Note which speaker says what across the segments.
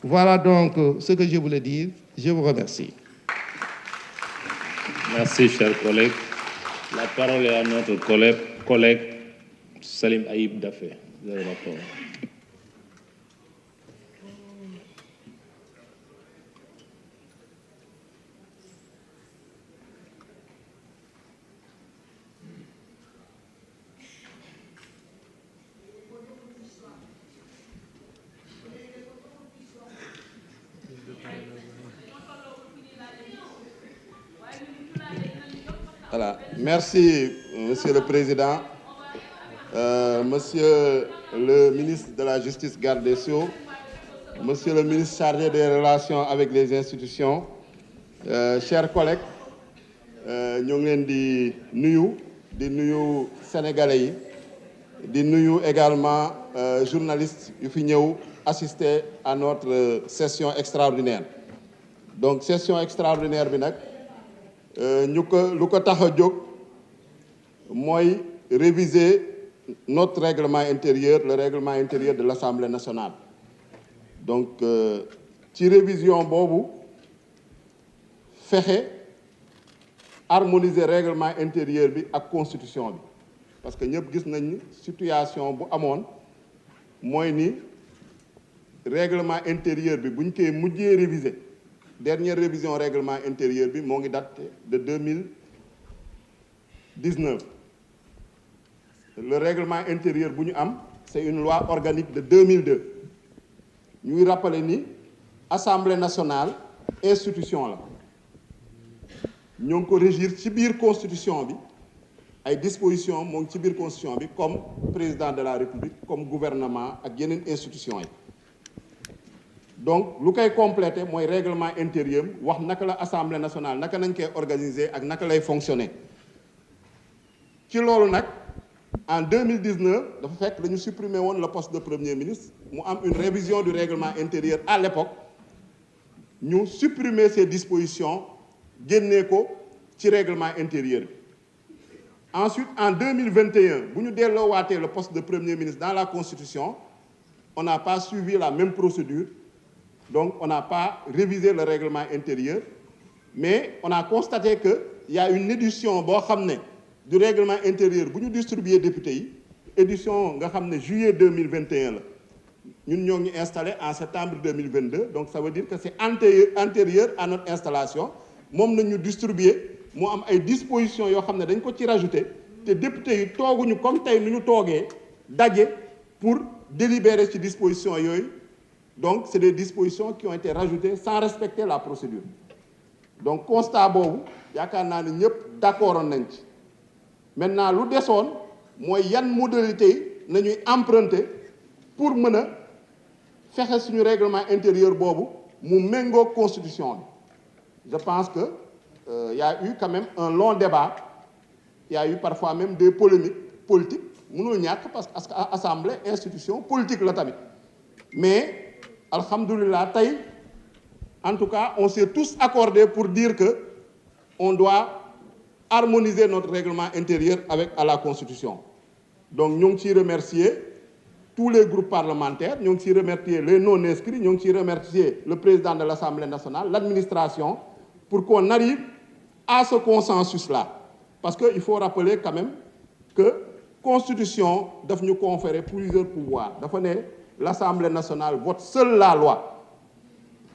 Speaker 1: Voilà donc ce que je voulais dire. Je vous remercie.
Speaker 2: Merci, cher collègue. La parole est à notre collègue Salim Aïb Dafé. Vous avez la parole.
Speaker 3: Voilà. Merci, Monsieur le Président, Monsieur le ministre de la Justice, garde des Sceaux, Monsieur le ministre chargé des relations avec les institutions, chers collègues, ñoo ngi leen di nuyu sénégalais yi di nuyu également journalistes yu fi ñëw assister à notre session extraordinaire. Donc session extraordinaire bi nag lu ko tax a jóg mooy réviser notre règlement intérieur, le règlement intérieur de l'Assemblée nationale. Donc ci révision boobu fexe harmoniser règlement intérieur bi ak constitution bi parce que ñëpp gis nañ ni situation bu amoon mooy ni règlement intérieur bi buñ koy mujjee réviser dernière révision règlement intérieur bi moo ngi daté de 2019. Le règlement intérieur bu ñu am c'est une loi organique de 2002 ñuy rappeler ni Assemblée nationale institution la ñoo ngi ko régir ci biir constitution bi ay dispositions moo ngi ci biir constitution bi comme président de la République comme gouvernement ak yeneen institutions yi. Donc lu koy complété mooy règlement intérieur wax naka la Assemblée nationale naka nañ koy organiser ak naka lay fonctionner. Ci loolu nag en 2019 dafa fekk dañu supprimer woon le poste de premier ministre mu am une révision du règlement intérieur à l'époque ñu supprimer ces dispositions génnee ko ci règlement intérieur bi. Ensuite en 2021 bu ñu delloowaatee le poste de premier ministre dans la constitution on n'a pas suivi la même procédure. Donc on n'a pas révisé le règlement intérieur mais on a constaté que il y a une édition boo xam ne du règlement intérieur bu ñu distribuer député yi édition nga xam ne juillet 2021 la ñun ñoo ngi installé en septembre 2022 donc ça veut dire que c'est antérieur à notre installation moom nañu distribuer mu am ay dispositions yoo xam ne dañ ko ci rajouter te député yi tooguñu comme tey nu ñu toogee daje pour délibérer ci dispositions yooyu. Donc c'est des dispositions qui ont été rajoutées sans respecter la procédure. Donc constat boobu yaakaar naa ne ñëpp d'accord nañ ci maintenant lu desoon mooy yan modalité yi nañuy emprunter pour mën a fexe suñu règlement intérieur boobu mu méngoo constitution bi. Je pense que y a eu quand même un long débat, il y a eu parfois même des polémiques politiques mënul ñàkk parce que assemblée institution politique la tamit mais alhamdoulilah tey en tout cas on s'est tous accordés pour dire que on doit harmoniser notre règlement intérieur à la constitution. Donc ñoo ngi ciy remercier tous les groupes parlementaires ñoo ngi ciy remercier les non inscrits ñoo ngi ciy remercier le président de l'Assemblée nationale l'administration pour qu'on arrive à ce consensus là parce que il faut rappeler quand même que constitution daf ñu conférer plusieurs pouvoirs dafa ne l'Assemblée nationale vote seule la loi.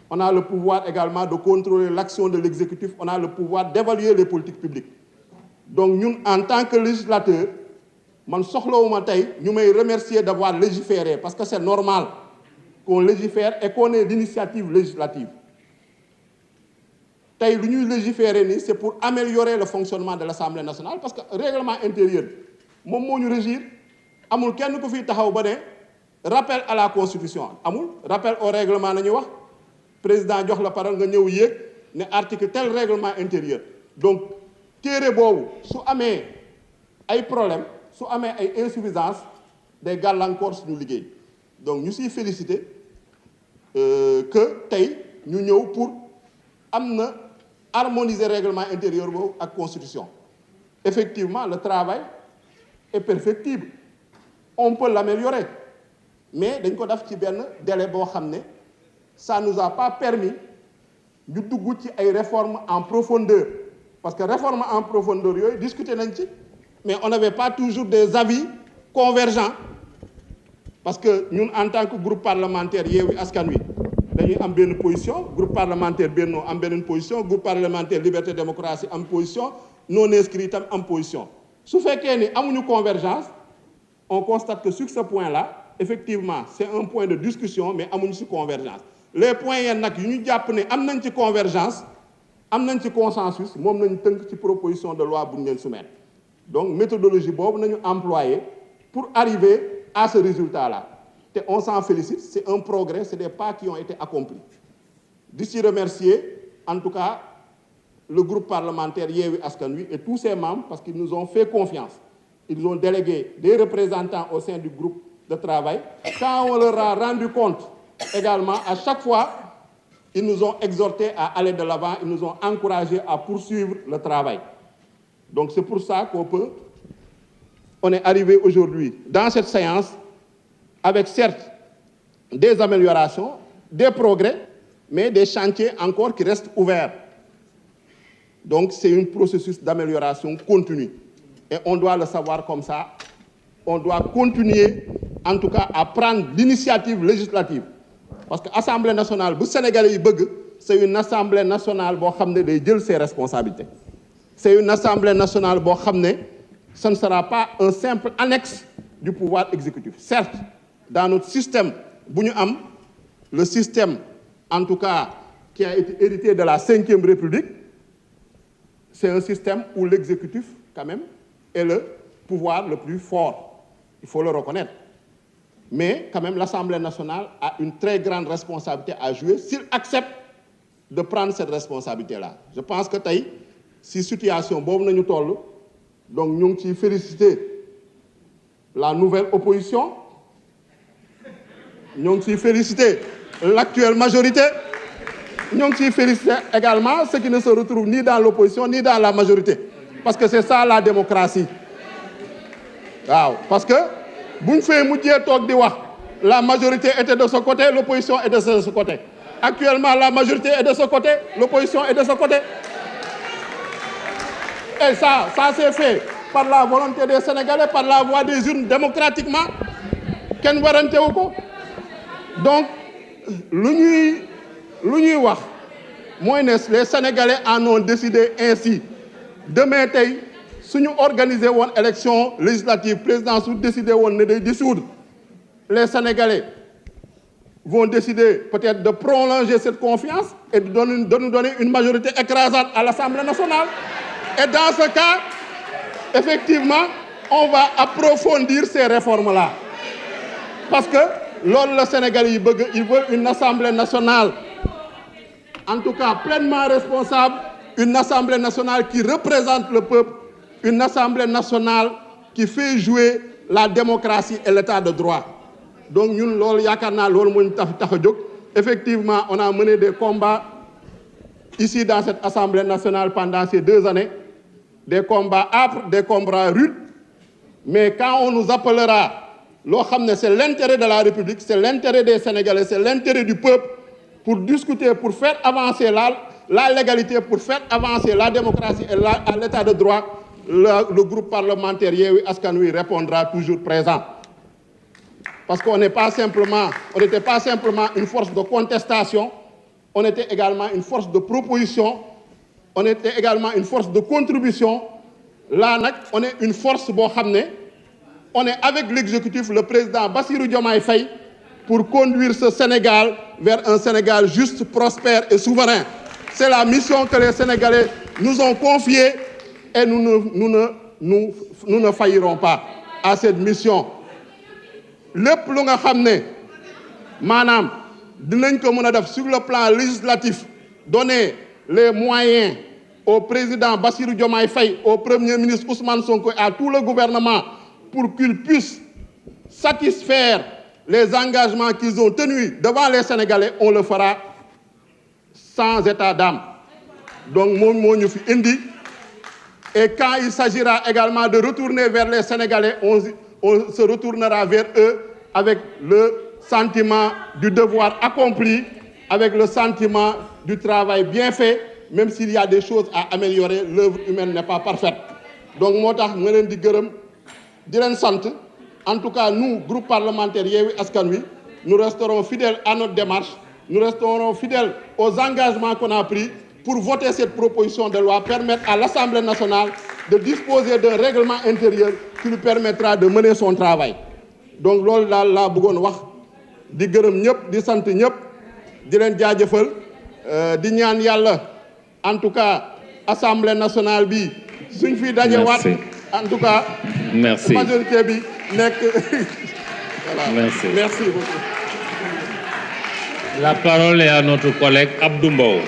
Speaker 3: On a le pouvoir également de contrôler l'action de l'exécutif, on a le pouvoir d'évaluer les politiques publiques. Donc ñun en tant que législateur man soxlawuma tey ñu may remercier d'avoir légiféré parce que c'est normal qu'on légifère et qu'on ait l'initiative législative. Tey lu ñuy légiférer nii c'est pour améliorer le fonctionnement de l'Assemblée nationale parce que règlement intérieur moom moo ñu régir amul kenn ku fi taxaw ba ne rappel à la constitution amul rappel au règlement la ñuy wax président jox la parole nga ñëw yéeg ne article tel règlement intérieur donc téere boobu su amee ay problème su amee ay insuffisance day gàllankoor suñu liggéey donc ñu siy féliciter que tey ñu ñëw pour am na harmoniser règlement intérieur boobu ak constitution. Effectivement le travail est perfectible on peut l'améliorer mais dañ ko def ci benn délai boo xam ne ça ne nous a pas permis de discuter des réformes en profondeur. Parce que réformes en profondeur, discuter mais on n'avait pas toujours des avis convergents. Parce que nous, en tant que groupe parlementaire, Yewwi Askan Wi, nous avons une position, groupe parlementaire Benno a une position, groupe parlementaire Liberté Démocratie a une position, non inscrit a une position. Si nous avons une convergence, on constate que sur ce point-là, effectivement, c'est un point de discussion, mais nous avons une convergence. Les points qui nous avons une convergence, nous avons un consensus, nous avons une proposition de loi pour nous soumettre. Donc, méthodologie, nous avons employée pour arriver à ce résultat-là. Et on s'en félicite, c'est un progrès, c'est des pas qui ont été accomplis. D'ici remercier, en tout cas, le groupe parlementaire Yewwi Askan Wi et tous ses membres parce qu'ils nous ont fait confiance. Ils ont délégué des représentants au sein du groupe de travail. Quand on leur a rendu compte, également, à chaque fois, ils nous ont exhortés à aller de l'avant, ils nous ont encouragés à poursuivre le travail. Donc c'est pour ça on est arrivé aujourd'hui dans cette séance avec certes des améliorations, des progrès, mais des chantiers encore qui restent ouverts. Donc c'est un processus d'amélioration continue. Et on doit le savoir comme ça. On doit continuer, en tout cas, à prendre l'initiative législative. Parce que l'Assemblée nationale, le Sénégalais, c'est une Assemblée nationale qui a ses responsabilités. C'est une Assemblée nationale qui ce ne sera pas un simple annexe du pouvoir exécutif. Certes, dans notre système, le système, en tout cas, qui a été hérité de la Ve République, c'est un système où l'exécutif, quand même, est le pouvoir le plus fort. Il faut le reconnaître. Mais, quand même, l'Assemblée nationale a une très grande responsabilité à jouer s'il accepte de prendre cette responsabilité-là. Je pense que si situation est bonne, donc nous avons félicité la nouvelle opposition, nous avons félicité l'actuelle majorité, nous avons félicité également ceux qui ne se retrouvent ni dans l'opposition ni dans la majorité. Parce que c'est ça la démocratie. Wow. Parce que, la majorité était de ce côté, l'opposition est de ce côté. Actuellement, la majorité est de ce côté, l'opposition est de ce côté. Et ça s'est fait par la volonté des Sénégalais, par la voie des urnes démocratiquement. Donc, les Sénégalais en ont décidé ainsi. Demain, si nous organisons une élection législative, le président a décidé de dissoudre. Les Sénégalais vont décider peut-être de prolonger cette confiance et de nous donner une majorité écrasante à l'Assemblée nationale. Et dans ce cas, effectivement, on va approfondir ces réformes-là. Parce que le Sénégal, il veut une Assemblée nationale, en tout cas pleinement responsable, une Assemblée nationale qui représente le peuple, une Assemblée nationale qui fait jouer la démocratie et l'état de droit. Donc nous, effectivement, on a mené des combats ici dans cette Assemblée nationale pendant ces 2 années, des combats âpres, des combats rudes, mais quand on nous appellera, c'est l'intérêt de la République, c'est l'intérêt des Sénégalais, c'est l'intérêt du peuple pour discuter, pour faire avancer la légalité, pour faire avancer la démocratie et l'état de droit, le groupe parlementaire Yewwi Askan Wi répondra toujours présent. Parce qu'on n'était pas simplement une force de contestation, on était également une force de proposition, on était également une force de contribution. Là, on est une force, on est avec l'exécutif, le président Bassirou Diomaye Faye, pour conduire ce Sénégal vers un Sénégal juste, prospère et souverain. C'est la mission que les Sénégalais nous ont confiée et nous ne faillirons pas à cette mission. Le plus nga xamné manam dinañ ko mëna def sur le plan législatif, donner les moyens au président Bassirou Diomaye Faye, au premier ministre Ousmane Sonko et à tout le gouvernement pour qu'ils puissent satisfaire les engagements qu'ils ont tenus devant les Sénégalais, on le fera sans état d'âme. Donc mon ñu fi indi, et quand il s'agira également de retourner vers les Sénégalais, on se retournera vers eux avec le sentiment du devoir accompli avec le sentiment du travail bien fait, même s'il y a des choses à améliorer, l'œuvre humaine n'est pas parfaite. Donc moo tax nga leen di gërëm di leen sant. En tout cas, nous, groupe parlementaire Yewwi Askan Wi, nous resterons fidèles à notre démarche, nous resterons fidèles aux engagements qu'on a pris pour voter cette proposition de loi, permettre à l'Assemblée nationale de disposer d'un règlement intérieur qui lui permettra de mener son travail. Donc loolu daal laa bëggoon wax di gërëm ñëpp di sant ñëpp di leen jaajëfal di ñaan yàlla en tout cas Assemblée nationale bi suñ fi dajewaat en tout cas
Speaker 2: merci
Speaker 3: majorité bi nekk voilà.
Speaker 2: Merci
Speaker 3: beaucoup.
Speaker 2: La parole est à notre collègue Abdou Mbow.